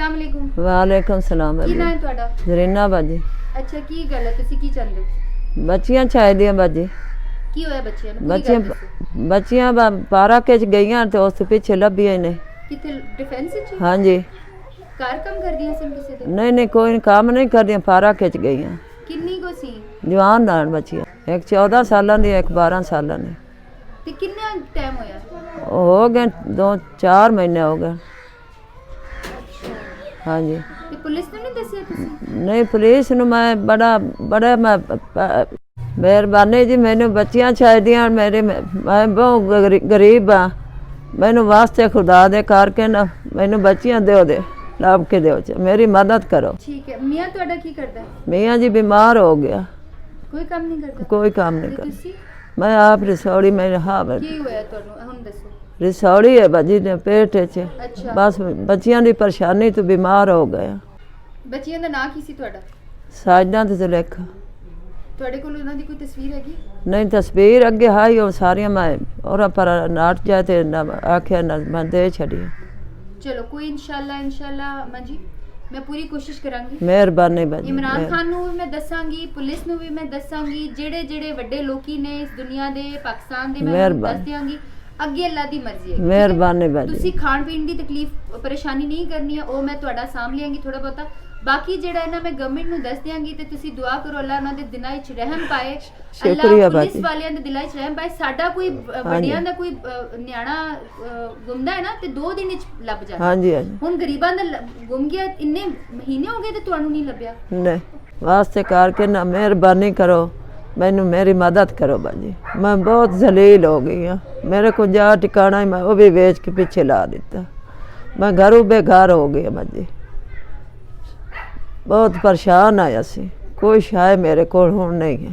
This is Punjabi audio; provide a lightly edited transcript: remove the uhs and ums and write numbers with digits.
अस्सलाम वालेकुम। वालेकुम सलाम। की नाम है ਤੁਹਾਡਾ? ਜ਼ਰੀਨਾ ਬਾਜੀ। ਅੱਛਾ ਕੀ ਗੱਲ ਹੈ, ਤੁਸੀਂ ਕੀ ਚਾਹੁੰਦੇ ਹੋ? ਬੱਚੀਆਂ ਚਾਹੀਦੀਆਂ ਬਾਜੀ। ਕੀ ਹੋਇਆ ਬੱਚਿਆਂ ਨੂੰ? ਬੱਚੀਆਂ ਪਾਰਕ ਵਿੱਚ ਗਈਆਂ ਤੇ ਉਸ ਪਿੱਛੇ ਲੱਭੀਆਂ ਨੇ। ਕਿੱਥੇ? ਡਿਫੈਂਸ ਵਿੱਚ? ਹਾਂਜੀ। ਕਾਰ ਕੰਮ ਕਰਦੀਆਂ ਸੀ ਕਿਸੇ ਦੇ? ਨਹੀਂ ਕੋਈ ਕੰਮ ਨਹੀਂ ਕਰਦੀਆਂ, ਪਾਰਕ ਵਿੱਚ ਗਈਆਂ। ਕਿੰਨੀ ਕੋ ਸੀ? ਜਵਾਨ ਨਾਲ ਬੱਚੀਆਂ, ਇੱਕ 14 ਸਾਲਾਂ ਦੀ, ਇੱਕ 12 ਸਾਲਾਂ ਦੀ। ਤੇ ਕਿੰਨਾ ਟਾਈਮ ਹੋਇਆ? ਹੋ ਗਏ 2-4 ਮਹੀਨੇ ਹੋ ਗਏ। ਹਾਂਜੀ। ਤੇ ਪੁਲਿਸ ਨੂੰ ਨਹੀਂ ਦੱਸਿਆ ਤੁਸੀਂ? ਨਹੀਂ, ਪੁਲਿਸ ਨੂੰ ਮੈਂ ਬੜਾ ਮਿਹਰਬਾਨੀ ਜੀ, ਮੈਨੂੰ ਬੱਚੀਆਂ ਚਾਹੀਦੀਆਂ। ਮੈਂ ਬਹੁਤ ਗਰੀਬ ਹਾਂ, ਮੈਨੂੰ ਵਾਸਤੇ ਖੁਦਾ ਦੇ ਕਰਕੇ ਨਾ ਮੈਨੂੰ ਬੱਚੀਆਂ ਦਿਓ, ਲੱਭ ਕੇ ਦਿਓ, ਮੇਰੀ ਮਦਦ ਕਰੋ। ਠੀਕ ਹੈ। ਮੀਆਂ ਤੁਹਾਡਾ ਕੀ ਕਰਦਾ? ਮੀਆਂ ਜੀ ਬਿਮਾਰ ਹੋ ਗਿਆ, ਕੋਈ ਕੰਮ ਨਹੀਂ ਕਰਦਾ? ਕੋਈ ਕੰਮ ਨਹੀਂ ਕਰਦਾ। ਤੁਸੀਂ? ਮੈਂ ਆਪ ਰਸੌੜੀ, ਮੇਰੇ ਹਾਂ ਕੀ ਹੋਇਆ ਤੁਹਾਨੂੰ ਹੁਣ ਦੱਸੋ? ਰਸੌੜੀ ਹੈ ਬਾਜੀ ਦੇ ਪੇਟ 'ਚ। ਅੱਛਾ। ਬਸ ਬੱਚਿਆਂ ਦੀ ਪਰੇਸ਼ਾਨੀ ਤੋਂ ਬਿਮਾਰ ਹੋ ਗਿਆ। ਬੱਚਿਆਂ ਦਾ ਨਾਂ ਕੀ ਸੀ ਤੁਹਾਡਾ? ਸਾਜਦਾ ਤੇ ਜ਼ੁਲੇਖਾ। ਤੁਹਾਡੇ ਕੋਲ ਉਹਨਾਂ ਦੀ ਕੋਈ ਤਸਵੀਰ ਹੈਗੀ? ਨਹੀਂ, ਤਸਵੀਰ ਅੱਗੇ ਹਾਈ ਉਹ ਸਾਰੀਆਂ ਮੈਂ ਔਰ ਪਰ ਨਾਟ ਜਾਏ ਤੇ ਨਾ ਆਖਿਆ ਨਾ ਮੈਂ ਦੇ ਛੱਡੀ। ਚਲੋ ਕੋਈ ਇਨਸ਼ਾਅੱਲਾ ਮਾਂ ਜੀ, मैं पूरी कोशिश करांगी। मेहरबानी बाजी। इमरान खान नूं भी मैं दसांगी, पुलिस नूं भी मैं दसांगी, जेड़े जेड़े वड्डे लोकी ने इस दुनिया दे, पाकिस्तान दे, मैं दस दियांगी। अगे अल्लाह दी मर्जी है। मेहरबानी बाजी। तुसी खाण पीण दी तकलीफ परेशानी नहीं करनी है, ओ मैं तुहाडा साम लियांगी थोड़ा बहुता। बाकी जेड़ा है ना मैं गवर्नमेंट नूं दस दियांगी ते तुसी दुआ करो अल्लाह उन्हां दे दिलां विच रहम पाए, शुक्रिया अल्लाह पुलिस बाजी। वालियां दे दिलां विच रहम पाए। साडा कोई वड्डियां दा कोई न्याणा गुमदा है ना ते 2 दिन विच लभ जांदा। हां जी हां जी। हुण गरीबां दा गुम गया, इन्ने महीने हो गए ते तुहानू नहीं लभ्या। नहीं, वास्ते करके ना मेहरबानी करो, मैनू मेरी मदद करो बाजी। मैं बहुत जलील हो गई हाँ, मेरे को जा ठिकाना मैं वो भी बेच के पीछे ला दिता। मैं घरों बेघर हो गई बाजी, बहुत परेशान आया सी, कोई शायद मेरे को हुण नहीं है।